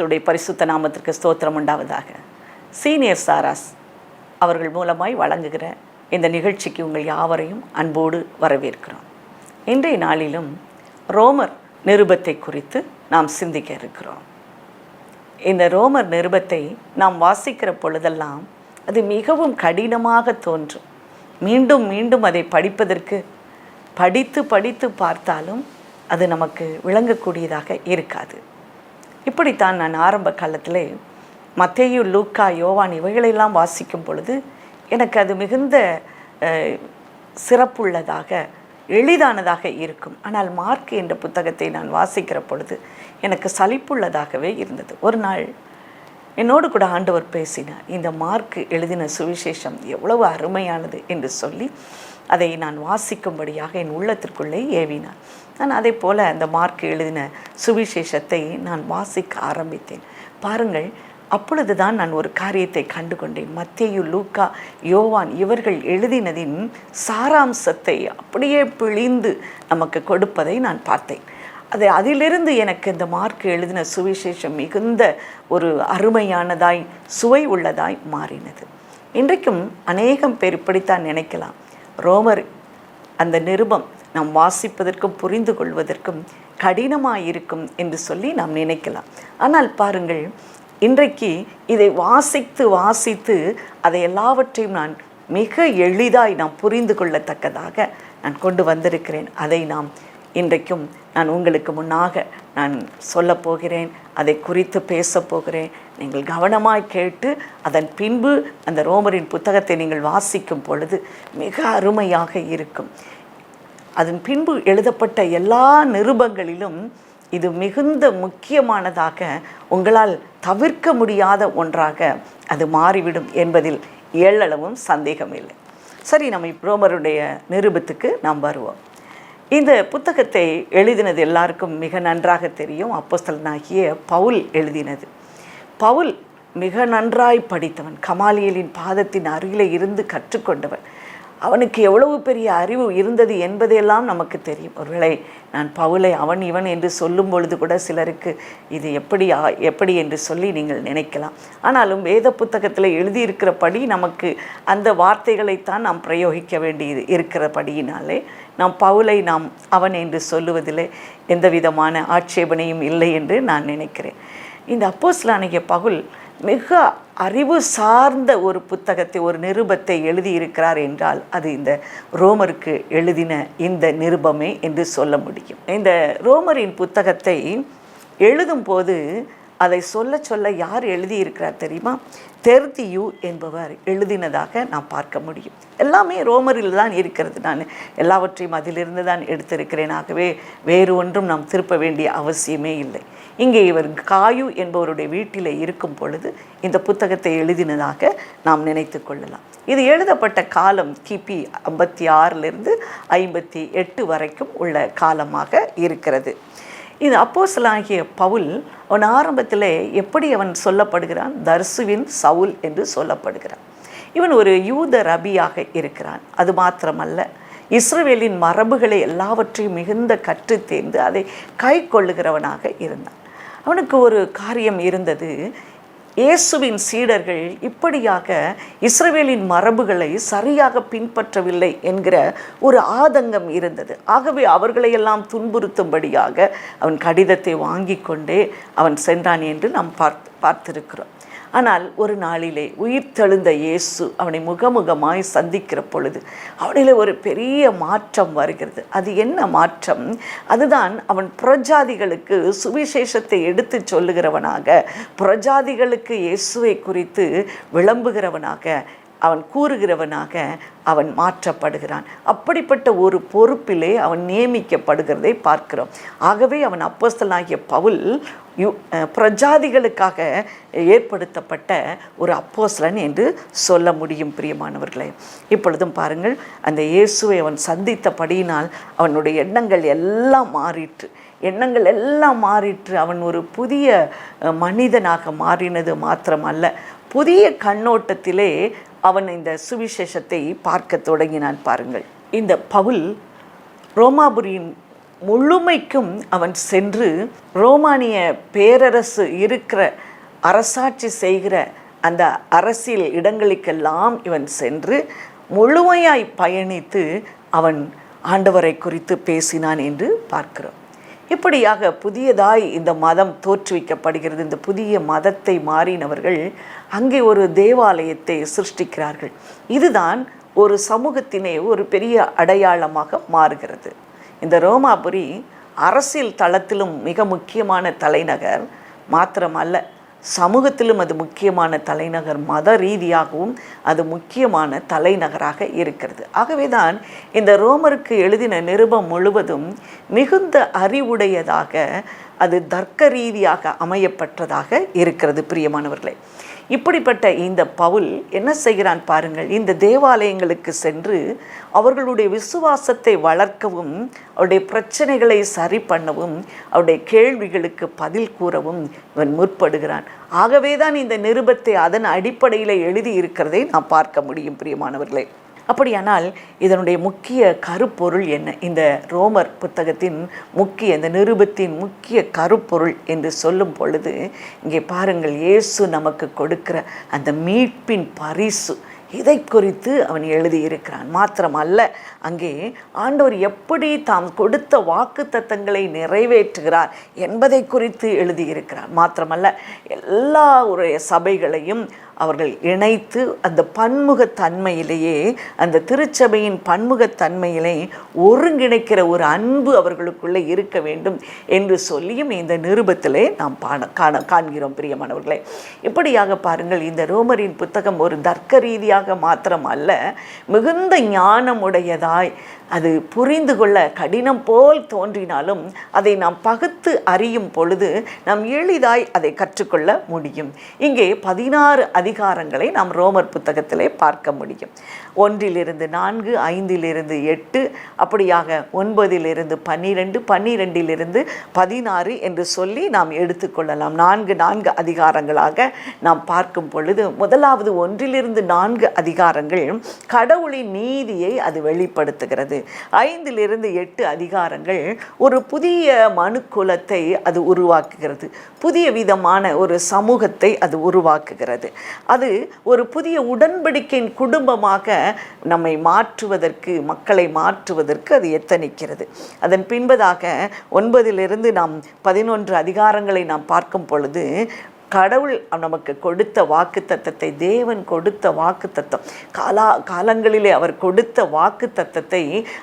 கர்த்தருடைய பரிசுத்த நாமத்திற்கு ஸ்தோத்திரம் உண்டாவதாக. சீனியர் சாராஸ் அவர்கள் மூலமாய் வழங்குகிற இந்த நிகழ்ச்சிக்கு உங்கள் யாவரையும் அன்போடு வரவேற்கிறோம். இன்றைய நாளிலும் ரோமர் நிருபத்தை குறித்து நாம் சிந்திக்க இருக்கிறோம். இந்த ரோமர் நிருபத்தை நாம் வாசிக்கிற பொழுதெல்லாம் அது மிகவும் கடினமாக தோன்றும். மீண்டும் மீண்டும் அதை படிப்பதற்கு படித்து பார்த்தாலும் அது நமக்கு விளங்கக்கூடியதாக இருக்காது. இப்படித்தான் நான் ஆரம்ப காலத்தில் மத்தேயு, லூக்கா, யோவான் இவைகளெல்லாம் வாசிக்கும் பொழுது எனக்கு அது மிகுந்த சிறப்புள்ளதாக எளிதானதாக இருக்கும். ஆனால் மார்க் என்ற புத்தகத்தை நான் வாசிக்கிற பொழுது எனக்கு சலிப்புள்ளதாகவே இருந்தது. ஒரு நாள் என்னோடு கூட ஆண்டவர் பேசினார். இந்த மார்க் எழுதின சுவிசேஷம் எவ்வளவு அருமையானது என்று சொல்லி அதை நான் வாசிக்கும்படியாக என் உள்ளத்திற்குள்ளே ஏவினார். நான் அதே போல் அந்த மார்க் எழுதின சுவிசேஷத்தை நான் வாசிக்க ஆரம்பித்தேன். பாருங்கள், அப்பொழுது தான் நான் ஒரு காரியத்தை கண்டு கொண்டேன். மத்தேயு, லூக்கா, யோவான் இவர்கள் எழுதினதின் சாராம்சத்தை அப்படியே பிழிந்து நமக்கு கொடுப்பதை நான் பார்த்தேன். அதிலிருந்து எனக்கு இந்த மார்க் எழுதின சுவிசேஷம் மிகுந்த ஒரு அருமையானதாய் சுவை உள்ளதாய் மாறினது. இன்றைக்கும் அநேகம் பேர் இப்படித்தான் நினைக்கலாம். ரோமர் அந்த நிருபம் நாம் வாசிப்பதற்கும் புரிந்து கொள்வதற்கும் கடினமாயிருக்கும் என்று சொல்லி நாம் நினைக்கலாம். ஆனால் பாருங்கள், இன்றைக்கு இதை வாசித்து அதை எல்லாவற்றையும் நான் மிக எளிதாய் நாம் புரிந்து கொள்ளத்தக்கதாக நான் கொண்டு வந்திருக்கிறேன். அதை இன்றைக்கும் நான் உங்களுக்கு முன்னாக நான் சொல்லப் போகிறேன். அதை குறித்து பேசப் போகிறேன். நீங்கள் கவனமாய் கேட்டு அதன் பின்பு அந்த ரோமரின் புத்தகத்தை நீங்கள் வாசிக்கும் பொழுது மிக அருமையாக இருக்கும். அதன் பின்பு எழுதப்பட்ட எல்லா நிருபங்களிலும் இது மிகுந்த முக்கியமானதாக, உங்களால் தவிர்க்க முடியாத ஒன்றாக அது மாறிவிடும் என்பதில் ஏளளவும் சந்தேகமில்லை. சரி, நம்ம ரோமருடைய நிருபத்துக்கு நாம் வருவோம். இந்த புத்தகத்தை எழுதினது எல்லாருக்கும் மிக நன்றாக தெரியும். அப்போஸ்தலனாகிய பவுல் எழுதினது. பவுல் மிக நன்றாய் படித்தவன். கமாலியலின் பாதத்தின் அருகிலே இருந்து கற்றுக்கொண்டவன். அவனுக்கு எவ்வளவு பெரிய அறிவு இருந்தது என்பதையெல்லாம் நமக்கு தெரியும். ஒருவேளை நான் பவுலை அவன் இவன் என்று சொல்லும் பொழுது கூட சிலருக்கு இது எப்படி என்று சொல்லி நீங்கள் நினைக்கலாம். ஆனாலும் வேத புத்தகத்தில் எழுதியிருக்கிறபடி நமக்கு அந்த வார்த்தைகளைத்தான் நாம் பிரயோகிக்க வேண்டியது இருக்கிறபடியினாலே நாம் பவுலை அவன் என்று சொல்லுவதில் எந்த விதமான ஆட்சேபனையும் இல்லை என்று நான் நினைக்கிறேன். இந்த அப்போஸ்தலனாகிய பவுல் மிக அறிவு சார்ந்த ஒரு புத்தகத்தை, ஒரு நிருபத்தை எழுதியிருக்கிறார் என்றால் அது இந்த ரோமருக்கு எழுதின இந்த நிருபமே என்று சொல்ல முடியும். இந்த ரோமரின் புத்தகத்தை எழுதும்போது அதை சொல்ல யார் எழுதியிருக்கிறார் தெரியுமா? தெர்தியு என்பவர் எழுதினதாக நாம் பார்க்க முடியும். எல்லாமே ரோமரில் தான் இருக்கிறது. நான் எல்லாவற்றையும் அதிலிருந்து தான் எடுத்திருக்கிறேன். ஆகவே வேறு ஒன்றும் நாம் திருப்ப வேண்டிய அவசியமே இல்லை. இங்கே இவர் காயு என்பவருடைய வீட்டில் இருக்கும் பொழுது இந்த புத்தகத்தை எழுதினதாக நாம் நினைத்து கொள்ளலாம். இது எழுதப்பட்ட காலம் கிபி 56 58 வரைக்கும் உள்ள காலமாக இருக்கிறது. இது அப்போஸ்தலனாகிய பவுல் அவன் ஆரம்பத்தில் எப்படி அவன் சொல்லப்படுகிறான்? தர்சுவின் சவுல் என்று சொல்லப்படுகிறான். இவன் ஒரு யூத ரபியாக இருக்கிறான். அது மாத்திரமல்ல, இஸ்ரவேலின் மரபுகளை எல்லாவற்றையும் மிகுந்த கற்று தேர்ந்து அதை கை கொள்ளுகிறவனாக இருந்தான். அவனுக்கு ஒரு காரியம் இருந்தது. இயேசுவின் சீடர்கள் இப்படியாக இஸ்ரவேலின் மரபுகளை சரியாக பின்பற்றவில்லை என்கிற ஒரு ஆதங்கம் இருந்தது. ஆகவே அவர்களையெல்லாம் துன்புறுத்தும்படியாக அவன் கடிதத்தை வாங்கி கொண்டே அவன் சென்றான் என்று நாம் பார்த்திருக்கிறோம். ஆனால் ஒரு நாளிலே உயிர்த்தெழுந்த இயேசு அவனை முகமுகமாய் சந்திக்கிற பொழுது அவனிலே ஒரு பெரிய மாற்றம் வருகிறது. அது என்ன மாற்றம்? அதுதான் அவன் புறஜாதிகளுக்கு சுவிசேஷத்தை எடுத்து சொல்லுகிறவனாக, புறஜாதிகளுக்கு இயேசுவை குறித்து விளம்புகிறவனாக, அவன் கூறுகிறவனாக அவன் மாற்றப்படுகிறான். அப்படிப்பட்ட ஒரு பொறுப்பிலே அவன் நியமிக்கப்படுகிறதை பார்க்கிறோம். ஆகவே அவன் அப்போஸ்தலனாகிய பவுல் பிரஜாதிகளுக்காக ஏற்படுத்தப்பட்ட ஒரு அப்போஸ்தலன் என்று சொல்ல முடியும். பிரியமானவர்களே, இப்பொழுதும் பாருங்கள், அந்த இயேசுவை அவன் சந்தித்தபடியினால் அவனுடைய எண்ணங்கள் எல்லாம் மாறிற்று. அவன் ஒரு புதிய மனிதனாக மாறினது மாத்திரமல்ல, புதிய கண்ணோட்டத்திலே அவன் இந்த சுவிசேஷத்தை பார்க்க தொடங்கினான். பாருங்கள், இந்த பவுல் ரோமாபுரியின் முழுமைக்கும் அவன் சென்று ரோமானிய பேரரசு இருக்கிற அரசாட்சி செய்கிற அந்த அரசியல் இடங்களுக்கெல்லாம் இவன் சென்று முழுமையாய் பயணித்து அவன் ஆண்டவரை குறித்து பேசினான் என்று பார்க்கிறோம். இப்படியாக புதியதாய் இந்த மதம் தோற்றுவிக்கப்படுகிறது. இந்த புதிய மதத்தை மாறினவர்கள் அங்கே ஒரு தேவாலயத்தை சிருஷ்டிக்கிறார்கள். இதுதான் ஒரு சமூகத்தினே ஒரு பெரிய அடையாளமாக மாறுகிறது. இந்த ரோமாபுரி அரசியல் தளத்திலும் மிக முக்கியமான தலைநகர் மாத்திரமல்ல, சமூகத்திலும் அது முக்கியமான தலைநகர், மத ரீதியாகவும் அது முக்கியமான தலைநகராக இருக்கிறது. ஆகவே தான் இந்த ரோமருக்கு எழுதின நிருபம் முழுவதும் மிகுந்த அறிவுடையதாக, அது தர்க்க ரீதியாக அமையப்பட்டதாக இருக்கிறது. பிரியமானவர்களே, இப்படிப்பட்ட இந்த பவுல் என்ன செய்கிறான் பாருங்கள். இந்த தேவாலயங்களுக்கு சென்று அவர்களுடைய விசுவாசத்தை வளர்க்கவும், அவருடைய பிரச்சனைகளை சரி பண்ணவும், அவருடைய கேள்விகளுக்கு பதில் கூறவும் இவன் முற்படுகிறான். ஆகவே தான் இந்த நிருபத்தை அதன் அடிப்படையில் எழுதி இருக்கிறதை நாம் பார்க்க முடியும். பிரியமானவர்களே, அப்படியானால் இதனுடைய முக்கிய கருப்பொருள் என்ன? இந்த ரோமர் புத்தகத்தின் முக்கிய, இந்த நிருபத்தின் முக்கிய கருப்பொருள் என்று சொல்லும் பொழுது இங்கே பாருங்கள், இயேசு நமக்கு கொடுக்கிற அந்த மீட்பின் பரிசு, இதை குறித்து அவன் எழுதியிருக்கிறான். மாத்திரமல்ல, அங்கே ஆண்டவர் எப்படி தாம் கொடுத்த வாக்குத்தத்தங்களை நிறைவேற்றுகிறார் என்பதை குறித்து எழுதியிருக்கிறார். மாத்திரமல்ல, எல்லா ஒரு சபைகளையும் அவர்கள் இணைத்து அந்த பன்முகத்தன்மையிலேயே, அந்த திருச்சபையின் பன்முகத்தன்மையிலே ஒருங்கிணைக்கிற ஒரு அன்பு அவர்களுக்குள்ளே இருக்க வேண்டும் என்று சொல்லியும் இந்த நிருபத்திலே நாம் காண்கிறோம். பிரியமானவர்களே, இப்படியாக பாருங்கள், இந்த ரோமரின் புத்தகம் ஒரு தர்க்க ரீதியாக மாத்திரம் அல்ல, மிகுந்த ஞானமுடையதாய், அது புரிந்து கொள்ள கடினம் போல் தோன்றினாலும் அதை நாம் பகுத்து அறியும் பொழுது நாம் எளிதாய் அதை கற்றுக்கொள்ள முடியும். இங்கே 16 அதிகாரங்களை நாம் ரோமர் புத்தகத்திலே பார்க்க முடியும். 1 4, 5 8, அப்படியாக 9 12, 12 16 என்று சொல்லி நாம் எடுத்துக்கொள்ளலாம். 4 அதிகாரங்களாக நாம் பார்க்கும் பொழுது, முதலாவது 1 4 அதிகாரங்கள் கடவுளின் நீதியை அது வெளிப்படுத்துகிறது. 5 8 அதிகாரங்கள் ஒரு புதிய மனுக்குலத்தை அது உருவாக்குகிறது. புதிய விதமான ஒரு சமூகத்தை அது உருவாக்குகிறது. அது ஒரு புதிய உடன்படிக்கையின் குடும்பமாக நம்மை மாற்றுவதற்கு, மக்களை மாற்றுவதற்கு அது எத்தனிக்கிறது. அதன் பின்பதாக 9 நாம் 11 அதிகாரங்களை நாம் பார்க்கும் பொழுது, கடவுள் நமக்கு கொடுத்த வாக்குத்தத்தத்தை, தேவன் கொடுத்த வாக்குத்தத்தம், காலங்களிலே அவர் கொடுத்த வாக்குத்தத்தத்தை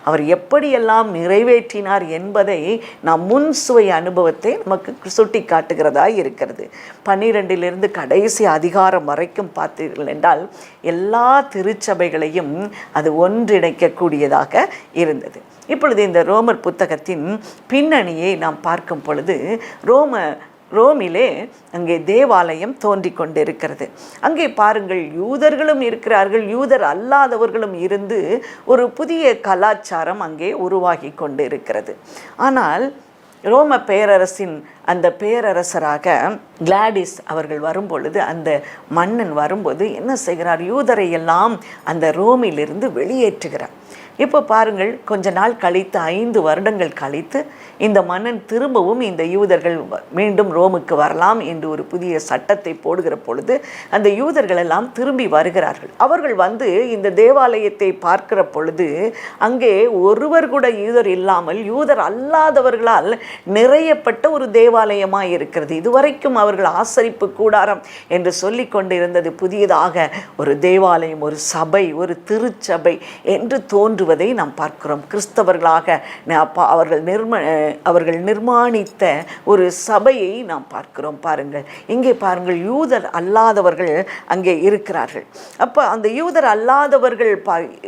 அவர் எப்படியெல்லாம் நிறைவேற்றினார் என்பதை நாம் முன் சுவை அனுபவத்தை நமக்கு சுட்டி காட்டுகிறதா இருக்கிறது. 12 கடைசி அதிகாரம் வரைக்கும் பார்த்தீர்கள் என்றால் எல்லா திருச்சபைகளையும் அது ஒன்றிணைக்கக்கூடியதாக இருந்தது. இப்பொழுது இந்த ரோமர் புத்தகத்தின் பின்னணியை நாம் பார்க்கும் பொழுது, ரோமிலே அங்கே தேவாலயம் தோன்றி கொண்டிருக்கிறது. அங்கே பாருங்கள், யூதர்களும் இருக்கிறார்கள், யூதர் அல்லாதவர்களும் இருந்து ஒரு புதிய கலாச்சாரம் அங்கே உருவாகி கொண்டு இருக்கிறது. ஆனால் ரோம பேரரசின் அந்த பேரரசராக கிளாடிஸ் அவர்கள் வரும்பொழுது, அந்த மன்னன் வரும்போது என்ன செய்கிறார்? யூதரை எல்லாம் அந்த ரோமிலிருந்து வெளியேற்றுகிறார். இப்போ பாருங்கள், கொஞ்ச நாள் கழித்து, 5 வருடங்கள் கழித்து, இந்த மன்னன் திரும்பவும் இந்த யூதர்கள் மீண்டும் ரோமுக்கு வரலாம் என்று ஒரு புதிய சட்டத்தை போடுகிற பொழுது அந்த யூதர்கள் எல்லாம் திரும்பி வருகிறார்கள். அவர்கள் வந்து இந்த தேவாலயத்தை பார்க்கிற பொழுது அங்கே ஒருவர் கூட யூதர் இல்லாமல் யூதர் அல்லாதவர்களால் நிறையப்பட்ட ஒரு தேவாலயமாக இருக்கிறது. இதுவரைக்கும் அவர்கள் ஆசரிப்பு கூடாரம் என்று சொல்லி கொண்டிருந்தது புதியதாக ஒரு தேவாலயம், ஒரு சபை, ஒரு திருச்சபை என்று தோன்றுவதை நாம் பார்க்கிறோம். கிறிஸ்தவர்களாக அவர்கள் நிர்மாணித்த ஒரு சபையை நாம் பார்க்கிறோம். பாருங்கள், இங்கே பாருங்கள், யூதர் அல்லாதவர்கள் அங்கே இருக்கிறார்கள். அப்போ அந்த யூதர் அல்லாதவர்கள்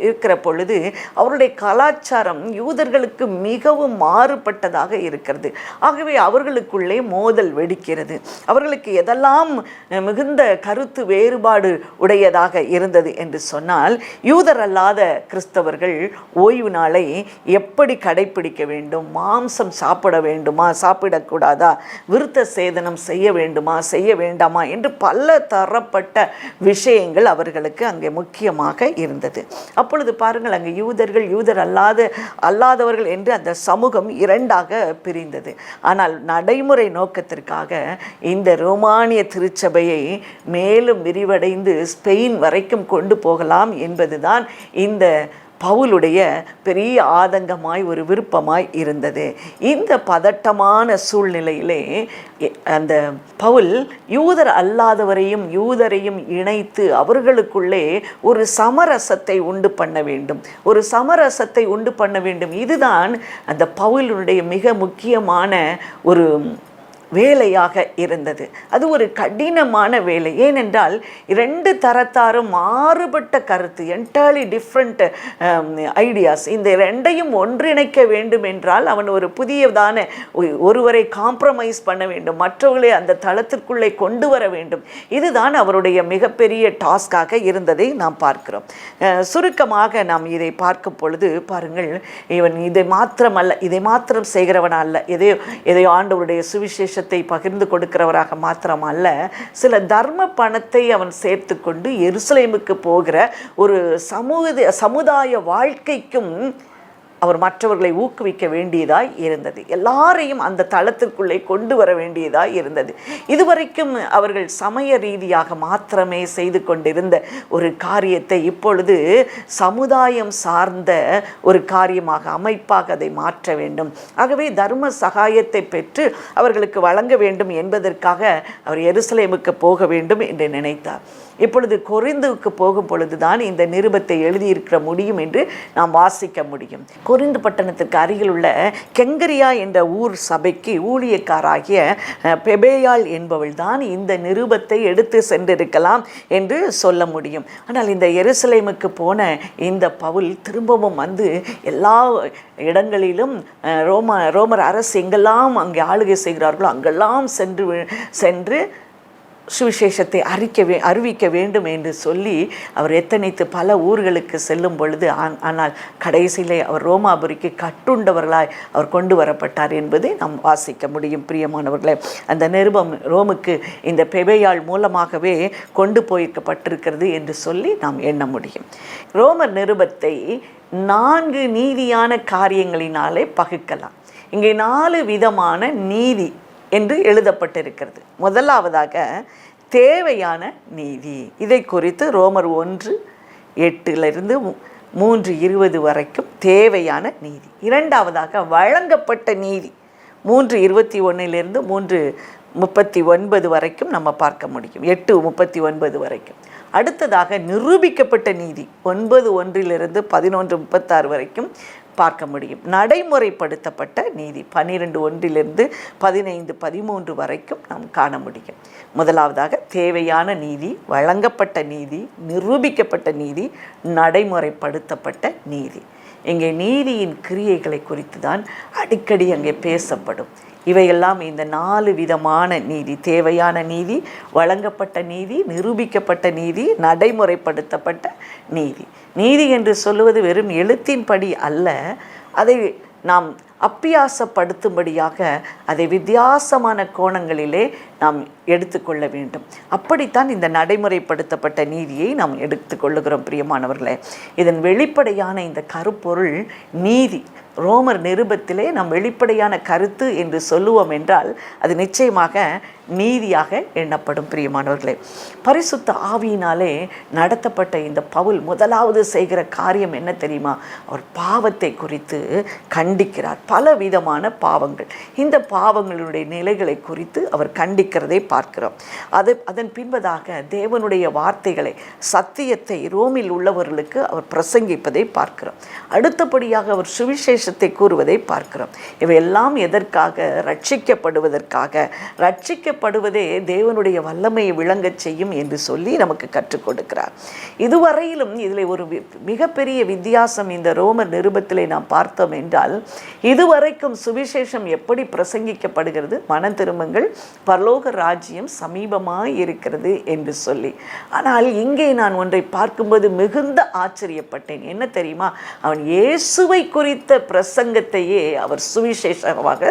இருக்கிற பொழுது அவருடைய கலாச்சாரம் யூதர்களுக்கு மிகவும் மாறுபட்டதாக இருக்கிறது. ஆகவே அவர்களுக்குள்ளே மோதல் வெடிக்கிறது. அவர்களுக்கு எதெல்லாம் மிகுந்த கருத்து வேறுபாடு உடையதாக இருந்தது என்று சொன்னால், யூதர் அல்லாத கிறிஸ்தவர்கள் ஓய்வு நாளை எப்படி கடைப்பிடிக்க வேண்டும், மாம்சம் சாப்பிட வேண்டுமா சாப்பிடக்கூடாதா, விருத்த சேதனம் செய்ய வேண்டுமா செய்ய வேண்டாமா என்று பல தரப்பட்ட விஷயங்கள் அவர்களுக்கு அங்கே முக்கியமாக இருந்தது. அப்பொழுது பாருங்கள், அங்கே யூதர்கள் யூதர் அல்லாதவர்கள் என்று அந்த சமூகம் இரண்டாக பிரிந்தது. ஆனால் நடைமுறை நோக்கத்திற்காக இந்த ரோமானிய திருச்சபையை மேலும் விரிவடைந்து ஸ்பெயின் வரைக்கும் கொண்டு போகலாம் என்பதுதான் இந்த பவுலுடைய பெரிய ஆதங்கமாய் ஒரு விருப்பமாய் இருந்தது. இந்த பதட்டமான சூழ்நிலையிலே அந்த பவுல் யூதர் அல்லாதவரையும் யூதரையும் இணைத்து அவர்களுக்குள்ளே ஒரு சமரசத்தை உண்டு பண்ண வேண்டும். இதுதான் அந்த பவுலுடைய மிக முக்கியமான ஒரு வேலையாக இருந்தது. அது ஒரு கடினமான வேலை. ஏனென்றால் இரண்டு தரத்தாரும் மாறுபட்ட கருத்து, என்டையர்லி டிஃப்ரெண்ட் ஐடியாஸ், இந்த ரெண்டையும் ஒன்றிணைக்க வேண்டும் என்றால் அவன் ஒரு புதியதான ஒருவரை காம்ப்ரமைஸ் பண்ண வேண்டும், மற்றவர்களை அந்த தளத்திற்குள்ளே கொண்டு வர வேண்டும். இதுதான் அவருடைய மிகப்பெரிய டாஸ்காக இருந்ததை நாம் பார்க்கிறோம். சுருக்கமாக நாம் இதை பார்க்கும் பொழுது பாருங்கள், இவன் இதை மாத்திரம் செய்கிறவன் அல்ல, எதையோ ஆண்டவருடைய சுவிசேஷ பகிர்ந்து கொடுக்கிறவராக மாத்திரம் அல்ல, சில தர்ம பணத்தை அவன் சேர்த்து கொண்டு எருசலேமுக்கு போகிற ஒரு சமுதாய வாழ்க்கைக்கும் அவர் மற்றவர்களை ஊக்குவிக்க வேண்டியதாய் இருந்தது. எல்லாரையும் அந்த தளத்திற்குள்ளே கொண்டு வர வேண்டியதாய் இருந்தது. இதுவரைக்கும் அவர்கள் சமய ரீதியாக மாத்திரமே செய்து கொண்டிருந்த ஒரு காரியத்தை இப்பொழுது சமுதாயம் சார்ந்த ஒரு காரியமாக, அமைப்பாக அதை மாற்ற வேண்டும். ஆகவே தர்ம சகாயத்தை பெற்று அவர்களுக்கு வழங்க வேண்டும் என்பதற்காக அவர் எருசலேமுக்கு போக வேண்டும் என்று நினைத்தார். இப்பொழுது கொரிந்துக்கு போகும் பொழுதுதான் இந்த நிருபத்தை எழுதியிருக்க முடியும் என்று நாம் வாசிக்க முடியும். கொரிந்து பட்டணத்திற்கு அருகில் உள்ள கெங்கரியா என்ற ஊர் சபைக்கு ஊழியக்காராகிய பெபேயாள் என்பவள் தான் இந்த நிருபத்தை எடுத்து சென்றிருக்கலாம் என்று சொல்ல முடியும். ஆனால் இந்த எருசலேமுக்கு போன இந்த பவுல் திரும்பவும் வந்து எல்லா இடங்களிலும் ரோமர் அரசு எங்கெல்லாம் அங்கே ஆளுகை செய்கிறார்களோ அங்கெல்லாம் சென்று சுவிசேஷத்தை அறிவிக்க வேண்டும் என்று சொல்லி அவர் எத்தனைத்து பல ஊர்களுக்கு செல்லும் பொழுது, ஆனால் கடைசியிலே அவர் ரோமாபுரிக்கு கட்டுண்டவர்களாய் அவர் கொண்டு வரப்பட்டார் என்பதை நாம் வாசிக்க முடியும். பிரியமானவர்களே, அந்த நிருபம் ரோமுக்கு இந்த பெபேயாள் மூலமாகவே கொண்டு போயிருக்கப்பட்டிருக்கிறது என்று சொல்லி நாம் எண்ண முடியும். ரோமர் நிருபத்தை 4 நீதியான காரியங்களினாலே பகுக்கலாம். இங்கே 4 விதமான நீதி என்று எழுதப்பட்டிருக்கிறது. முதலாவதாக தேவையான நீதி. இதை குறித்து ரோமர் 1:8 3:20 வரைக்கும் தேவையான நீதி. இரண்டாவதாக வழங்கப்பட்ட நீதி 3:21 3:39 வரைக்கும் நம்ம பார்க்க முடியும், 8:39 வரைக்கும். அடுத்ததாக நிரூபிக்கப்பட்ட நீதி 9:1 11:36 வரைக்கும் பார்க்க முடியும். நடைமுறைப்படுத்தப்பட்ட நீதி 12:1 15:13 வரைக்கும் நாம் காண முடியும். முதலாவதாக தேவையான நீதி, வழங்கப்பட்ட நீதி, நிரூபிக்கப்பட்ட நீதி, நடைமுறைப்படுத்தப்பட்ட நீதி. இங்கே நீதியின் கிரியைகளை குறித்து தான் அடிக்கடி அங்கே பேசப்படும். இவையெல்லாம் இந்த 4 விதமான நீதி, தேவையான நீதி, வழங்கப்பட்ட நீதி, நிரூபிக்கப்பட்ட நீதி, நடைமுறைப்படுத்தப்பட்ட நீதி. நீதி என்று சொல்லுவது வெறும் எழுத்தின்படி அல்ல, அதை நாம் அப்பியாசப்படுத்தும்படியாக அதை வித்தியாசமான கோணங்களிலே நாம் எடுத்துக்கொள்ள வேண்டும். அப்படித்தான் இந்த நடைமுறைப்படுத்தப்பட்ட நீதியை நாம் எடுத்துக்கொள்ளுகிறோம். பிரியமானவர்களே, இதன் வெளிப்படையான இந்த கருப்பொருள் நீதி. ரோமர் நிருபத்திலே நாம் வெளிப்படையான கருத்து என்று சொல்லுவோம் என்றால் அது நிச்சயமாக நீதியாக எண்ணப்படும். பிரியமானவர்களே, பரிசுத்த ஆவியினாலே நடத்தப்பட்ட இந்த பவுல் முதலாவது செய்கிற காரியம் என்ன தெரியுமா? அவர் பாவத்தை குறித்து கண்டிக்கிறார். பல விதமான பாவங்கள், இந்த பாவங்களுடைய நிலைகளை குறித்து அவர் கண்டிக்கிறதை பார்க்கிறோம். அதன் பின்பதாக தேவனுடைய வார்த்தைகளை, சத்தியத்தை ரோமில் உள்ளவர்களுக்கு அவர் பிரசங்கிப்பதை பார்க்கிறோம். அடுத்தபடியாக அவர் சுவிசேஷ சுவிசேஷத்தை கூறுவதை பார்க்கிறோம். இவையெல்லாம் எதற்காக? ரட்சிக்கப்படுவதற்காக. ரட்சிக்கப்படுவதே தேவனுடைய வல்லமையை விளங்கச் செய்யும் என்று சொல்லி நமக்கு கற்றுக் கொடுக்கிறார். இதுவரையிலும் இதில் ஒரு மிகப்பெரிய வித்தியாசம் இந்த ரோமர் நிருபத்திலே நாம் பார்த்தோம் என்றால், இதுவரைக்கும் சுவிசேஷம் எப்படி பிரசங்கிக்கப்படுகிறது? மனம் திரும்புங்கள், பரலோக ராஜ்யம் சமீபமாய் இருக்கிறது என்று சொல்லி. ஆனால் இங்கே நான் ஒன்றை பார்க்கும்போது மிகுந்த ஆச்சரியப்பட்டேன். என்ன தெரியுமா? அவன் இயேசுவை குறித்த பிரசங்கத்தையே அவர் சுவிசேஷமாக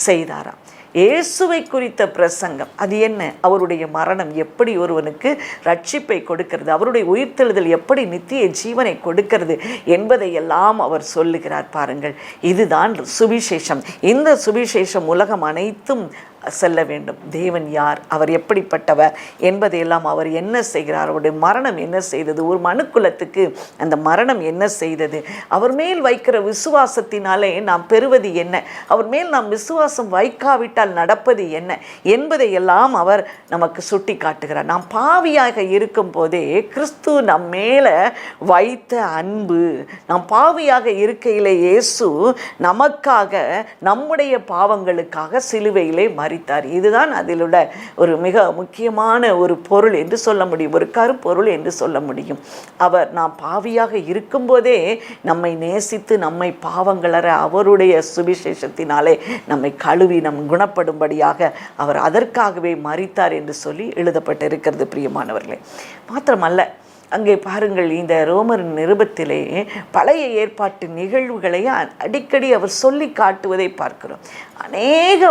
செய்தாராம். இயேசுவை குறித்த பிரசங்கம். அது என்ன? அவருடைய மரணம் எப்படி ஒருவனுக்கு ரட்சிப்பை கொடுக்கிறது, அவருடைய உயிர்த்தெழுதல் எப்படி நித்திய ஜீவனை கொடுக்கிறது என்பதையெல்லாம் அவர் சொல்லுகிறார். பாருங்கள், இதுதான் சுவிசேஷம். இந்த சுவிசேஷம் உலகம் அனைத்தும் செல்ல வேண்டும். தேவன் யார், அவர் எப்படிப்பட்டவர் என்பதையெல்லாம், அவர் என்ன செய்கிறார், அவருடைய மரணம் என்ன செய்தது, ஒரு மனுக்குலத்துக்கு அந்த மரணம் என்ன செய்தது, அவர் மேல் வைக்கிற விசுவாசத்தினாலே நாம் பெறுவது என்ன, அவர் மேல் நாம் விசுவாசம் வைக்காவிட்டால் நடப்பது என்ன என்பதையெல்லாம் அவர் நமக்கு சுட்டி காட்டுகிறார். நாம் பாவியாக இருக்கும் போதே கிறிஸ்து நம் மேலே வைத்த அன்பு, நாம் பாவியாக இருக்கையிலே இயேசு நமக்காக நம்முடைய பாவங்களுக்காக சிலுவையிலே மரித்தார். இதுதான் அதில் உள்ள ஒரு மிக முக்கியமான ஒரு பொருள் என்று சொல்ல முடியும், ஒரு கருப்பொருள் என்று சொல்ல முடியும். அவர் நாம் பாவியாக இருக்கும்போதே நம்மை நேசித்து நம்மை பாவங்களற அவருடைய சுவிசேஷத்தினாலே நம்மை கழுவி நம் குணப்படும்படியாக அவர் அதற்காகவே மரித்தார் என்று சொல்லி எழுதப்பட்டிருக்கிறது. பிரியமானவர்களே, மாத்திரமல்ல, அங்கே பாருங்கள், இந்த ரோமர் நிருபத்திலே பழைய ஏற்பாட்டு நிகழ்வுகளை அடிக்கடி அவர் சொல்லி காட்டுவதை பார்க்கிறோம். அநேக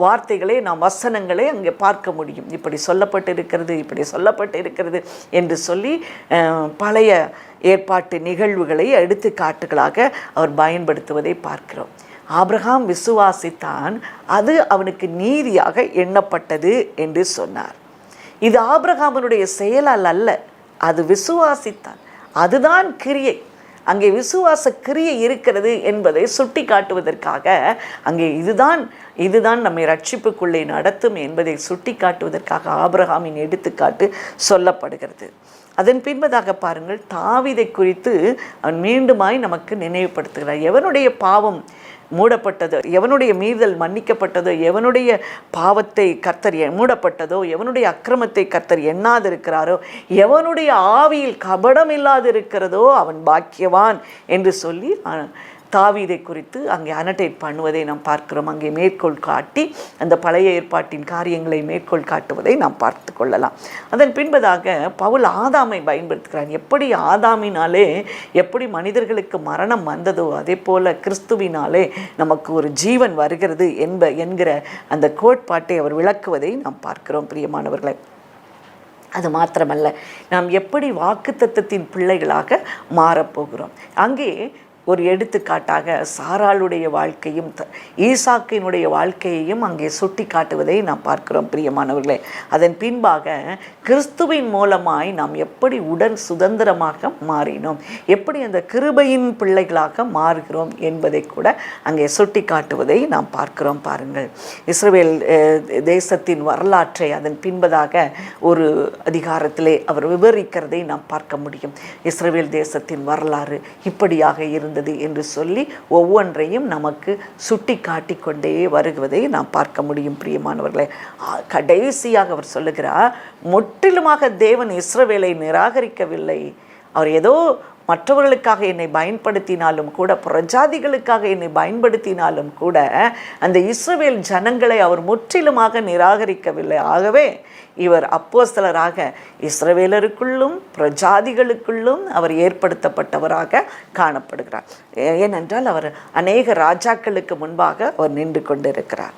வார்த்தைகளை நாம் வசனங்களை அங்கே பார்க்க முடியும். இப்படி சொல்லப்பட்டிருக்கிறது, இப்படி சொல்லப்பட்டிருக்கிறது என்று சொல்லி பழைய ஏற்பாட்டு நிகழ்வுகளை எடுத்துக்காட்டுகளாக அவர் பயன்படுத்துவதை பார்க்கிறோம். ஆபிரகாம் விசுவாசித்தான், அது அவனுக்கு நீதியாக எண்ணப்பட்டது என்று சொன்னார். இது ஆபிரகாமனுடைய செயலால் அல்ல, அது விசுவாசித்தான், அதுதான் கிரியை. அங்கே விசுவாச கிரியை இருக்கிறது என்பதை சுட்டி காட்டுவதற்காக அங்கே இதுதான் நம்மை ரட்சிப்புக்குள்ளே நடத்தும் என்பதை சுட்டி காட்டுவதற்காக ஆபிரகாமின் எடுத்துக்காட்டு சொல்லப்படுகிறது. அதன் பின்பதாக பாருங்கள், தாவீதை குறித்து அவன் மீண்டுமாய் நமக்கு நினைவுபடுத்துகிறார். எவனுடைய பாவம் மூடப்பட்டதோ, எவனுடைய மீறுதல் மன்னிக்கப்பட்டதோ, எவனுடைய பாவத்தை கர்த்தர் மூடப்பட்டதோ, எவனுடைய அக்கிரமத்தை கர்த்தர் எண்ணாதிருக்கிறாரோ, எவனுடைய ஆவியில் கபடம் இல்லாதிருக்கிறதோ அவன் பாக்கியவான் என்று சொல்லி தாவீதை குறித்து அங்கே அனடேட் பண்ணுவதை நாம் பார்க்கிறோம். அங்கே மேற்கோள் காட்டி அந்த பழைய ஏற்பாட்டின் காரியங்களை மேற்கோள் காட்டுவதை நாம் பார்த்து கொள்ளலாம். அதன் பின்பதாக பவுல் ஆதாமை பயன்படுத்துகிறான். எப்படி ஆதாமினாலே எப்படி மனிதர்களுக்கு மரணம் வந்ததோ, அதே போல கிறிஸ்துவினாலே நமக்கு ஒரு ஜீவன் வருகிறது என்கிற அந்த கோட்பாட்டை அவர் விளக்குவதை நாம் பார்க்கிறோம். பிரியமானவர்களை, அது மாத்திரமல்ல, நாம் எப்படி வாக்குத்தத்தத்தின் பிள்ளைகளாக மாறப்போகிறோம். அங்கே ஒரு எடுத்துக்காட்டாக சாராளுடைய வாழ்க்கையும் ஈசாக்கினுடைய வாழ்க்கையையும் அங்கே சுட்டி காட்டுவதை நாம் பார்க்கிறோம். பிரியமானவர்களே, அதன் பின்பாக கிறிஸ்துவின் மூலமாய் நாம் எப்படி உடன் சுதந்திரமாக மாறினோம், எப்படி அந்த கிருபையின் பிள்ளைகளாக மாறுகிறோம் என்பதை கூட அங்கே சுட்டி காட்டுவதை நாம் பார்க்கிறோம். பாருங்கள், இஸ்ரவேல் தேசத்தின் வரலாற்றை அதன் பின்பதாக ஒரு அதிகாரத்திலே அவர் விவரிக்கிறதை நாம் பார்க்க முடியும். இஸ்ரவேல் தேசத்தின் வரலாறு இப்படியாக இருந்தது என்று சொல்லி ஒவ்வொன்றையும் நமக்கு சுட்டி காட்டிக்கொண்டே வருவதை நாம் பார்க்க முடியும். பிரியமானவர்களே, கடைசியாக அவர் சொல்லுகிறார், முற்றிலுமாக தேவன் இஸ்ரவேலை நிராகரிக்கவில்லை. அவர் ஏதோ மற்றவர்களுக்காக என்னை பயன்படுத்தினாலும் கூட, பிரஜாதிகளுக்காக என்னை பயன்படுத்தினாலும் கூட, அந்த இஸ்ரவேல் ஜனங்களை அவர் முற்றிலுமாக நிராகரிக்கவில்லை. ஆகவே இவர் அப்போஸ்தலராக இஸ்ரவேலருக்குள்ளும் பிரஜாதிகளுக்குள்ளும் அவர் ஏற்படுத்தப்பட்டவராக காணப்படுகிறார். ஏனென்றால் அவர் அநேக ராஜாக்களுக்கு முன்பாக அவர் நின்று கொண்டிருக்கிறார்.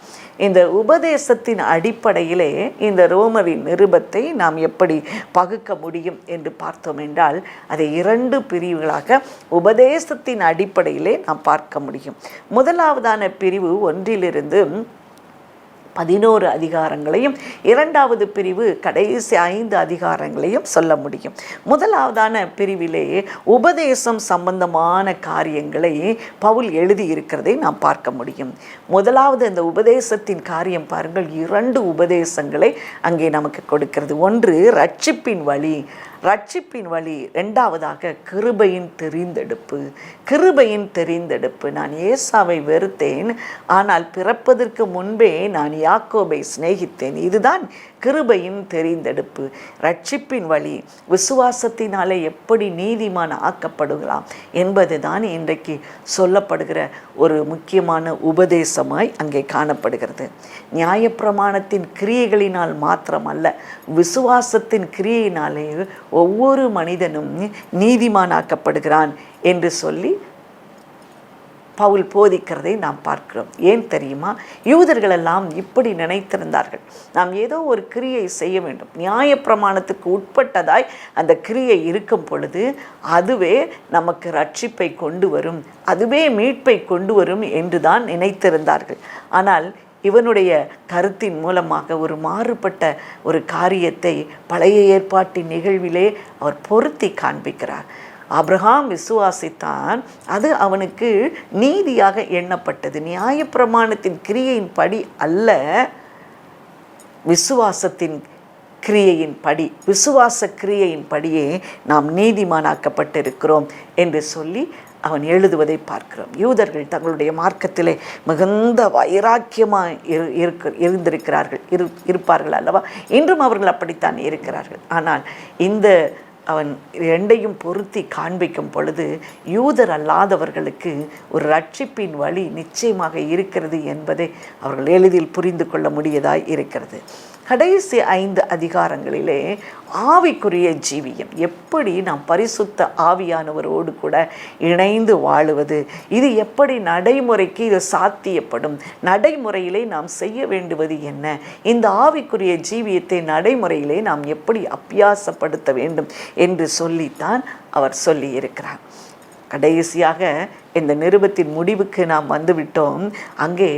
இந்த உபதேசத்தின் அடிப்படையிலே இந்த ரோமரின் நிருபத்தை நாம் எப்படி பகுக்க முடியும் என்று பார்த்தோம் என்றால், அதை 2 பிரிவுகளாக உபதேசத்தின் அடிப்படையிலே நாம் பார்க்க முடியும். முதலாவதான பிரிவு 1 11 அதிகாரங்களையும், 2வது பிரிவு கடைசி 5 அதிகாரங்களையும் சொல்ல முடியும். முதலாவதான பிரிவிலே உபதேசம் சம்பந்தமான காரியங்களை பவுல் எழுதியிருக்கிறதை நாம் பார்க்க முடியும். முதலாவது அந்த உபதேசத்தின் காரியம் பாருங்கள், 2 உபதேசங்களை அங்கே நமக்கு கொடுக்கிறது. ஒன்று ரட்சிப்பின் வழி, ரட்சிப்பின் வழி. இரண்டாவதாக கிருபையின் தெரிந்தெடுப்பு. கிருபையின் தெரிந்தெடுப்பு. நான் ஏசாவை வெறுத்தேன், ஆனால் பிறப்பதற்கு முன்பே நான் யாக்கோபை சிநேகித்தேன். இதுதான் கிருபையின் தெரிந்தெடுப்பு. ரட்சிப்பின் வழி விசுவாசத்தினாலே எப்படி நீதிமான் ஆக்கப்படுகலாம் என்பது தான் இன்றைக்கு சொல்லப்படுகிற ஒரு முக்கியமான உபதேசமாய் அங்கே காணப்படுகிறது. நியாயப்பிரமாணத்தின் கிரியைகளினால் மாத்திரமல்ல, விசுவாசத்தின் கிரியையினாலே ஒவ்வொரு மனிதனும் நீதிமானாக்கப்படுகிறான் என்று சொல்லி பவுல் போதிக்கிறதை நாம் பார்க்கிறோம். ஏன் தெரியுமா? யூதர்களெல்லாம் இப்படி நினைத்திருந்தார்கள். நாம் ஏதோ ஒரு கிரியை செய்ய வேண்டும், நியாயப்பிரமாணத்துக்கு உட்பட்டதாய் அந்த கிரியை இருக்கும் பொழுது அதுவே நமக்கு ரட்சிப்பை கொண்டு வரும், அதுவே மீட்பை கொண்டு வரும் என்று தான் நினைத்திருந்தார்கள். ஆனால் இவனுடைய கருத்தின் மூலமாக ஒரு மாறுபட்ட ஒரு காரியத்தை பழைய ஏற்பாட்டின் நிகழ்விலே அவர் பொருத்தி காண்பிக்கிறார். ஆபிரகாம் விசுவாசித்தான், அது அவனுக்கு நீதியாக எண்ணப்பட்டது. நியாயப்பிரமாணத்தின் கிரியையின் படி அல்ல, விசுவாசத்தின் கிரியையின் படி, விசுவாச கிரியையின் படியே நாம் நீதிமானாக்கப்பட்டிருக்கிறோம் என்று சொல்லி அவன் எழுதுவதை பார்க்கிறோம். யூதர்கள் தங்களுடைய மார்க்கத்திலே மிகுந்த வைராக்கியமாக இருப்பார்கள் அல்லவா? இன்றும் அவர்கள் அப்படித்தான் இருக்கிறார்கள். ஆனால் இந்த அவன் ரெண்டையும் பொருத்தி காண்பிக்கும் பொழுது யூதர் அல்லாதவர்களுக்கு ஒரு ரட்சிப்பின் வழி நிச்சயமாக இருக்கிறது என்பதை அவர்கள் எளிதில் புரிந்து கொள்ள முடியதாய் இருக்கிறது. கடைசி 5 அதிகாரங்களிலே ஆவிக்குரிய ஜீவியம், எப்படி நாம் பரிசுத்த ஆவியானவரோடு கூட இணைந்து வாழுவது, இது எப்படி நடைமுறைக்கு இது சாத்தியப்படும், நடைமுறையிலே நாம் செய்ய வேண்டுவது என்ன, இந்த ஆவிக்குரிய ஜீவியத்தை நடைமுறையிலே நாம் எப்படி அபியாசப்படுத்த வேண்டும் என்று சொல்லித்தான் அவர் சொல்லி இருக்கிறார். கடைசியாக இந்த நிருபத்தின் முடிவுக்கு நாம் வந்துவிட்டோம். அங்கே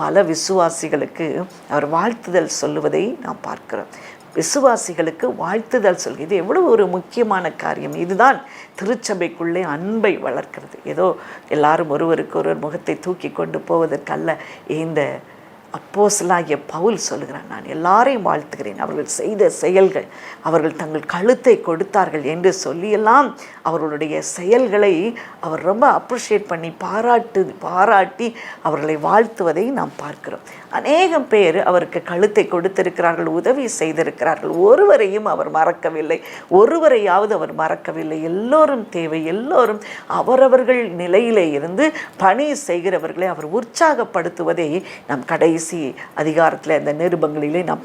பல விசுவாசிகளுக்கு அவர் வாழ்த்துதல் சொல்லுவதை நாம் பார்க்கிறோம். விசுவாசிகளுக்கு வாழ்த்துதல் சொல்கிறது. இது எவ்வளவு ஒரு முக்கியமான காரியம். இதுதான் திருச்சபைக்குள்ளே அன்பை வளர்க்கிறது. ஏதோ எல்லாரும் ஒருவருக்கு ஒருவர் முகத்தை தூக்கி கொண்டு போவதற்கல்ல. இந்த அப்போஸ்தலனாகிய பவுல் சொல்லுகிறான், நான் எல்லாரையும் வாழ்த்துகிறேன், அவர்கள் செய்த செயல்கள், அவர்கள் தங்கள் கழுத்தை கொடுத்தார்கள் என்று சொல்லியெல்லாம் அவர்களுடைய செயல்களை அவர் ரொம்ப அப்ரிஷியேட் பண்ணி பாராட்டி அவர்களை வாழ்த்துவதை நாம் பார்க்கிறோம். அநேகம் பேர் அவருக்கு கழுத்தை கொடுத்திருக்கிறார்கள், உதவி செய்திருக்கிறார்கள். ஒருவரையும் அவர் மறக்கவில்லை, ஒருவரையாவது அவர் மறக்கவில்லை. எல்லோரும் தேவை, எல்லோரும் அவரவர்கள் நிலையிலே இருந்து பணி செய்கிறவர்களை அவர் உற்சாகப்படுத்துவதை நாம் கடைசி அதிகாரத்தில் அந்த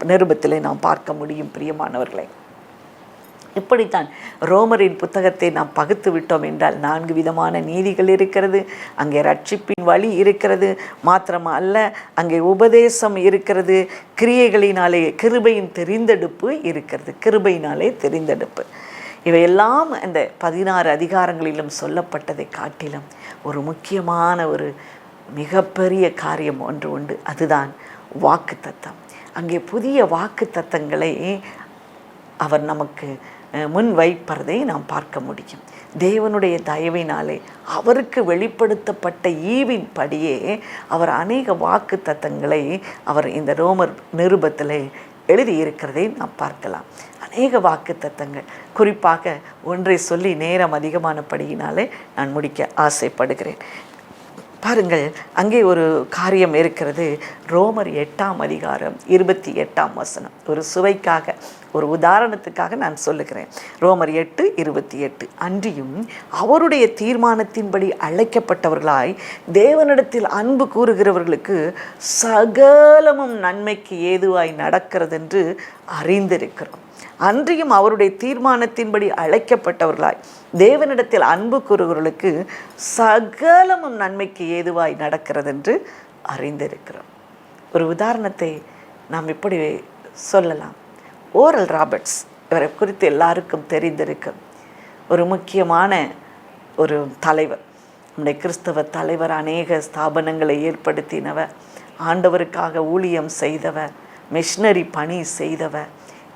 நிருபத்திலே நாம் பார்க்க முடியும். பிரியமானவர்களை, இப்படித்தான் ரோமரின் புத்தகத்தை நாம் பகுத்து விட்டோம் என்றால் 4 விதமான நீதிகள் இருக்கிறது. அங்கே ரட்சிப்பின் வழி இருக்கிறது, மாத்திரமா அல்ல, அங்கே உபதேசம் இருக்கிறது, கிரியைகளினாலே கிருபையின் தெரிந்தெடுப்பு இருக்கிறது. கிருபையினாலே தெரிந்தெடுப்பு இவையெல்லாம் இந்த 16 அதிகாரங்களிலும் சொல்லப்பட்டதை காட்டிலும் ஒரு முக்கியமான ஒரு மிகப்பெரிய காரியம் ஒன்று உண்டு. அதுதான் வாக்குத்தத்தம். அங்கே புதிய வாக்குத்தத்தங்களை அவர் நமக்கு முன் வைப்பதை நாம் பார்க்க முடியும். தேவனுடைய தயவினாலே அவருக்கு வெளிப்படுத்தப்பட்ட ஈவின் படியே அவர் அநேக வாக்குத்தத்தங்களை அவர் இந்த ரோமர் நிருபத்திலே எழுதியிருக்கிறதை நாம் பார்க்கலாம். அநேக வாக்குத்தத்தங்கள், குறிப்பாக ஒன்றை சொல்லி நேரம் அதிகமானபடியினாலே நான் முடிக்க ஆசைப்படுகிறேன். பாருங்கள், அங்கே ஒரு காரியம் இருக்கிறது. ரோமர் 8ஆம் அதிகாரம் 28ஆம் வசனம். ஒரு சுவைக்காக, ஒரு உதாரணத்துக்காக நான் சொல்லுகிறேன். ரோமர் 8:28. அன்றியும் அவருடைய தீர்மானத்தின்படி அழைக்கப்பட்டவர்களாய் தேவனிடத்தில் அன்பு கூறுகிறவர்களுக்கு சகலமும் நன்மைக்கு ஏதுவாய் நடக்கிறதென்று அறிந்திருக்கிறோம். அன்றியும் அவருடைய தீர்மானத்தின்படி அழைக்கப்பட்டவர்களாய் தேவனிடத்தில் அன்பு கூறுகிறவர்களுக்கு சகலமும் நன்மைக்கு ஏதுவாய் நடக்கிறது என்று அறிந்திருக்கிறோம். ஒரு உதாரணத்தை நாம் இப்படி சொல்லலாம். ஓரல் ராபர்ட்ஸ், இவரை குறித்து எல்லாருக்கும் தெரிந்திருக்கும். ஒரு முக்கியமான ஒரு தலைவர், நம்முடைய கிறிஸ்தவ தலைவர். அநேக ஸ்தாபனங்களை ஏற்படுத்தினவர், ஆண்டவருக்காக ஊழியம் செய்தவர், மிஷனரி பணி செய்தவர்.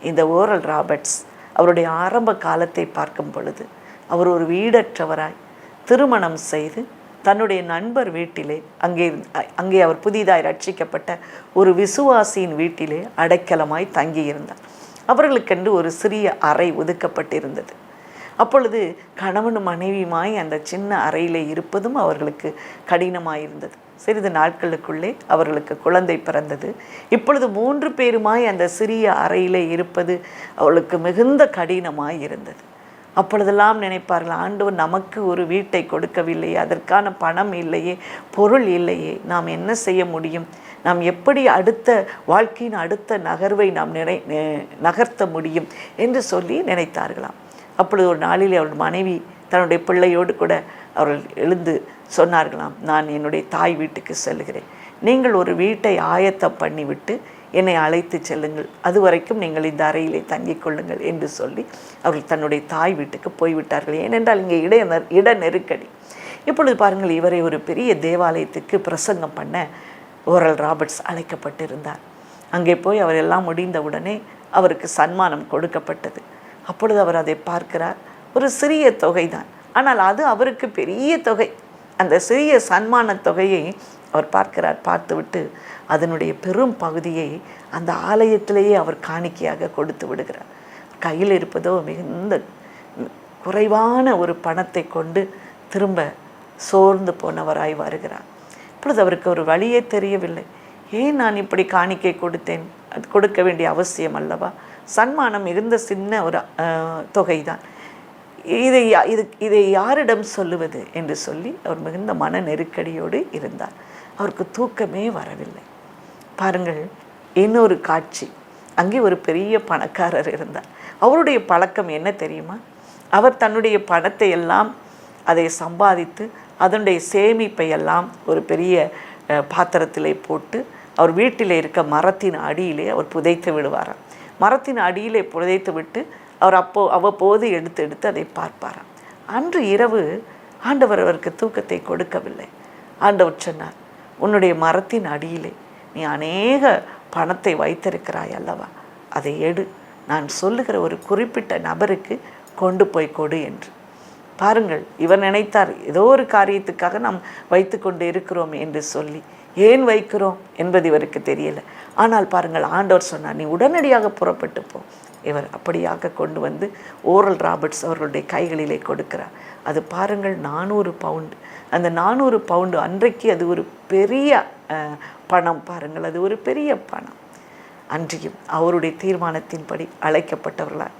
இந்த ஓரல் ராபர்ட்ஸ் அவருடைய ஆரம்ப காலத்தை பார்க்கும் பொழுது அவர் ஒரு வீடற்றவராய் திருமணம் செய்து தன்னுடைய நண்பர் வீட்டிலே, அங்கே அவர் புதிதாய் ரட்சிக்கப்பட்ட ஒரு விசுவாசியின் வீட்டிலே அடைக்கலமாய் தங்கியிருந்தார். அவர்களுக்கென்று ஒரு சிறிய அறை ஒதுக்கப்பட்டிருந்தது. அப்பொழுது கணவனும் மனைவியுமாய் அந்த சின்ன அறையில் இருப்பதும் அவர்களுக்கு கடினமாயிருந்தது. சிறிது நாட்களுக்குள்ளே அவர்களுக்கு குழந்தை பிறந்தது. இப்பொழுது 3 பேருமாய் அந்த சிறிய அறையில் இருப்பது அவளுக்கு மிகுந்த கடினமாய் இருந்தது. அப்பொழுதெல்லாம் நினைப்பார்கள், ஆண்டவர் நமக்கு ஒரு வீட்டை கொடுக்கவில்லையே, அதற்கான பணம் இல்லையே, பொருள் இல்லையே, நாம் என்ன செய்ய முடியும், நாம் எப்படி அடுத்த வாழ்க்கையின் அடுத்த நகர்வை நாம் நகர்த்த முடியும் என்று சொல்லி நினைத்தார்களாம். அப்பொழுது ஒரு நாளில் அவள் மனைவி தன்னுடைய பிள்ளையோடு கூட அவர்கள் எழுந்து சொன்னார்களாம், நான் என்னுடைய தாய் வீட்டுக்கு செல்கிறேன், நீங்கள் ஒரு வீட்டை ஆயத்தம் பண்ணிவிட்டு என்னை அழைத்து செல்லுங்கள், அது வரைக்கும் நீங்கள் இந்த அறையிலே தங்கிக் கொள்ளுங்கள் என்று சொல்லி அவர்கள் தன்னுடைய தாய் வீட்டுக்கு போய்விட்டார்கள். ஏனென்றால் இங்கே இட நெருக்கடி. இப்பொழுது பாருங்கள், இவரை ஒரு பெரிய தேவாலயத்துக்கு பிரசங்கம் பண்ண ஓரல் ராபர்ட்ஸ் அழைக்கப்பட்டிருந்தார். அங்கே போய் அவர் எல்லாம் முடிந்தவுடனே அவருக்கு சன்மானம் கொடுக்கப்பட்டது. அப்பொழுது அவர் அதை பார்க்கிறார். ஒரு சிறிய தொகை தான், ஆனால் அது அவருக்கு பெரிய தொகை. அந்த சிறிய சன்மான தொகையை அவர் பார்க்கிறார். பார்த்துவிட்டு அதனுடைய பெரும் பகுதியை அந்த ஆலயத்திலேயே அவர் காணிக்கையாக கொடுத்து விடுகிறார். கையில் இருப்பதோ மிகுந்த குறைவான ஒரு பணத்தை கொண்டு திரும்ப சோர்ந்து போனவராய் வருகிறார். இப்பொழுது அவருக்கு ஒரு வழியே தெரியவில்லை. ஏன் நான் இப்படி காணிக்கை கொடுத்தேன், அது கொடுக்க வேண்டிய அவசியம் அல்லவா, சன்மானம் மிகுந்த சின்ன ஒரு தொகை தான், இதை யாரிடம் சொல்லுவது என்று சொல்லி அவர் மிகுந்த மன நெருக்கடியோடு இருந்தார். அவருக்கு தூக்கமே வரவில்லை. பாருங்கள், இன்னொரு காட்சி. அங்கே ஒரு பெரிய பணக்காரர் இருந்தார். அவருடைய பழக்கம் என்ன தெரியுமா, அவர் தன்னுடைய பணத்தை எல்லாம் அதை சம்பாதித்து அதனுடைய சேமிப்பை எல்லாம் ஒரு பெரிய பாத்திரத்திலே போட்டு அவர் வீட்டில் இருக்க மரத்தின் அடியிலே அவர் புதைத்து விடுவாராம். மரத்தின் அடியிலே புதைத்து விட்டு அவர் அவ்வப்போது எடுத்து அதை பார்ப்பாராம். அன்று இரவு ஆண்டவர் அவருக்கு தூக்கத்தை கொடுக்கவில்லை. ஆண்டவர் சொன்னார், உன்னுடைய மரத்தின் அடியிலே நீ அநேக பணத்தை வைத்திருக்கிறாய் அல்லவா, அதை எடு, நான் சொல்லுகிற ஒரு குறிப்பிட்ட நபருக்கு கொண்டு போய் கொடு என்று. பாருங்கள், இவர் நினைத்தார் ஏதோ ஒரு காரியத்துக்காக நாம் வைத்து கொண்டு இருக்கிறோம் என்று சொல்லி. ஏன் வைக்கிறோம் என்பது இவருக்கு தெரியலை. ஆனால் பாருங்கள், ஆண்டவர் சொன்னார், நீ உடனடியாக புறப்பட்டு போ. இவர் அப்படியாக கொண்டு வந்து ஓரல் ராபர்ட்ஸ் அவர்களுடைய கைகளிலே கொடுக்கிறார். அது பாருங்கள் 400 பவுண்டு. அந்த 400 பவுண்டு அன்றைக்கு அது ஒரு பெரிய பணம். பாருங்கள், அது ஒரு பெரிய பணம். அன்றையும் அவருடைய தீர்மானத்தின்படி அழைக்கப்பட்டவர்களாய்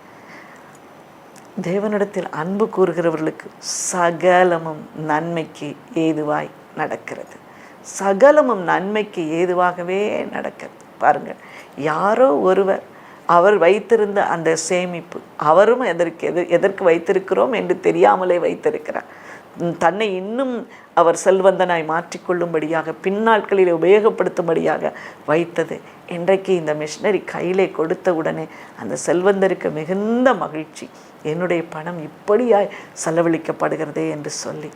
தேவனிடத்தில் அன்பு கூறுகிறவர்களுக்கு சகலமும் நன்மைக்கு ஏதுவாய் நடக்கிறது. சகலமும் நன்மைக்கு ஏதுவாகவே நடக்கிறது. பாருங்கள், யாரோ ஒருவர் அவர் வைத்திருந்த அந்த சேமிப்பு, அவரும் எதற்கு வைத்திருக்கிறோம் என்று தெரியாமலே வைத்திருக்கிறார். தன்னை இன்னும் அவர் செல்வந்தனாய் மாற்றிக்கொள்ளும்படியாக பின்னாட்களில் உபயோகப்படுத்தும்படியாக வைத்தது. இன்றைக்கு இந்த மிஷினரி கையிலே கொடுத்த உடனே அந்த செல்வந்தருக்கு மிகுந்த மகிழ்ச்சி, என்னுடைய பணம் இப்படியாய் செலவழிக்கப்படுகிறதே என்று சொல்லி.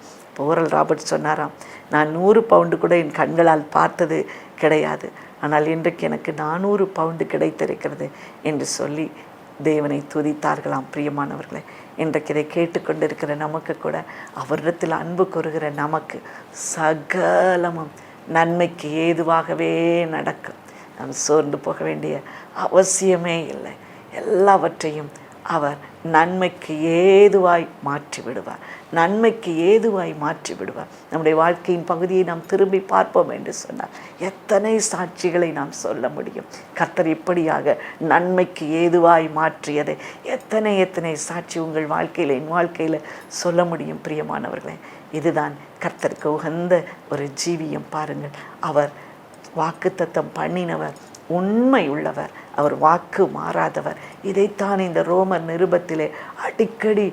ஓரல் ராபர்ட் சொன்னாராம், நான் 100 பவுண்டு கூட என் கண்களால் பார்த்தது கிடையாது, ஆனால் இன்றைக்கு எனக்கு 400 பவுண்டு கிடைத்திருக்கிறது என்று சொல்லி தேவனை துதித்தார்களாம். பிரியமானவர்களே, இன்றைக்கு இதை கேட்டுக்கொண்டிருக்கிற நமக்கு கூட அவரிடத்தில் அன்பு கூறுகிற நமக்கு சகலமும் நன்மைக்கு ஏதுவாகவே நடக்கும். நாம் சோர்ந்து போக வேண்டிய அவசியமே இல்லை. எல்லாவற்றையும் அவர் நன்மைக்கு ஏதுவாய் மாற்றி விடுவார். நன்மைக்கு ஏதுவாய் மாற்றி விடுவார். நம்முடைய வாழ்க்கையின் பகுதியை நாம் திரும்பி பார்ப்போம் என்று சொன்னார். எத்தனை சாட்சிகளை நாம் சொல்ல முடியும். கர்த்தர் இப்படியாக நன்மைக்கு ஏதுவாய் மாற்றியதை எத்தனை சாட்சி உங்கள் வாழ்க்கையில், என் வாழ்க்கையில் சொல்ல முடியும். பிரியமானவர்களே, இதுதான் கர்த்தருக்கு உகந்த ஒரு ஜீவியம். பாருங்கள், அவர் வாக்குத்தத்தம் பண்ணினவர், உண்மை உள்ளவர், அவர் வாக்கு மாறாதவர். இதைத்தான் இந்த ரோமர் நிருபத்திலே அடிக்கடி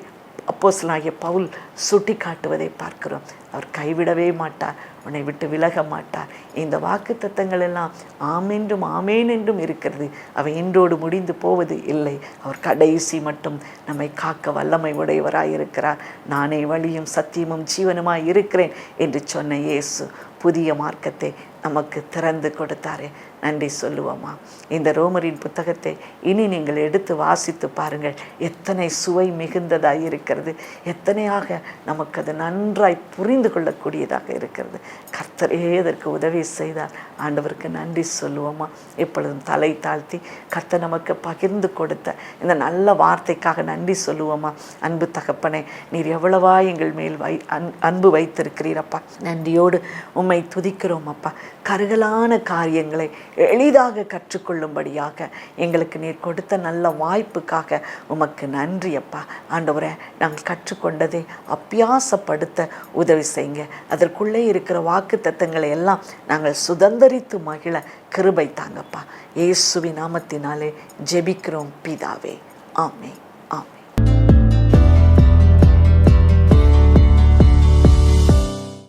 அப்போஸ்தலனாகிய பவுல் சுட்டி காட்டுவதை பார்க்கிறோம். அவர் கைவிடவே மாட்டார், உன்னை விட்டு விலக மாட்டார். இந்த வாக்கு தத்தங்கள் எல்லாம் ஆமென்றும் ஆமேன் என்றும் இருக்கிறது. அவை இன்றோடு முடிந்து போவது இல்லை. அவர் கடைசி மட்டும் நம்மை காக்க வல்லமை உடையவராயிருக்கிறார். நானே வழியும் சத்தியமும் ஜீவனுமாய் இருக்கிறேன் என்று சொன்ன இயேசு புதிய மார்க்கத்தை நமக்கு திறந்து கொடுத்தாரே, நன்றி சொல்லுவோமா? இந்த ரோமரின் புத்தகத்தை இனி நீங்கள் எடுத்து வாசித்து பாருங்கள். எத்தனை சுவை மிகுந்ததாக இருக்கிறது, எத்தனையாக நமக்கு அது நன்றாய் புரிந்து கொள்ளக்கூடியதாக இருக்கிறது. கர்த்தரே அதற்கு உதவி செய்தார். ஆண்டவருக்கு நன்றி சொல்லுவோமா? எப்பொழுதும் தலை தாழ்த்தி கர்த்தர் நமக்கு பகிர்ந்து கொடுத்த இந்த நல்ல வார்த்தைக்காக நன்றி சொல்லுவோமா? அன்பு தகப்பனே, நீர் எவ்வளவா எங்கள் மேல் அன்பு வைத்திருக்கிறீரப்பா. நன்றியோடு உம்மை துதிக்கிறோம் அப்பா. கருகலான காரியங்களை எளிதாக கற்றுக்கொள்ளும்படியாக எங்களுக்கு நீர் கொடுத்த நல்ல வாய்ப்புக்காக உமக்கு நன்றி அப்பா. ஆண்டவரே, நாங்கள் கற்றுக்கொண்டதை அபியாசப்படுத்த உதவி செய்யுங்க. அதற்குள்ளே இருக்கிற வாக்கு தத்தங்களை எல்லாம் நாங்கள் சுதந்திரித்து மகிழ கிருபை தாங்கப்பா. இயேசுவின் நாமத்தினாலே ஜெபிக்கிறோம் பிதாவே, ஆமென்.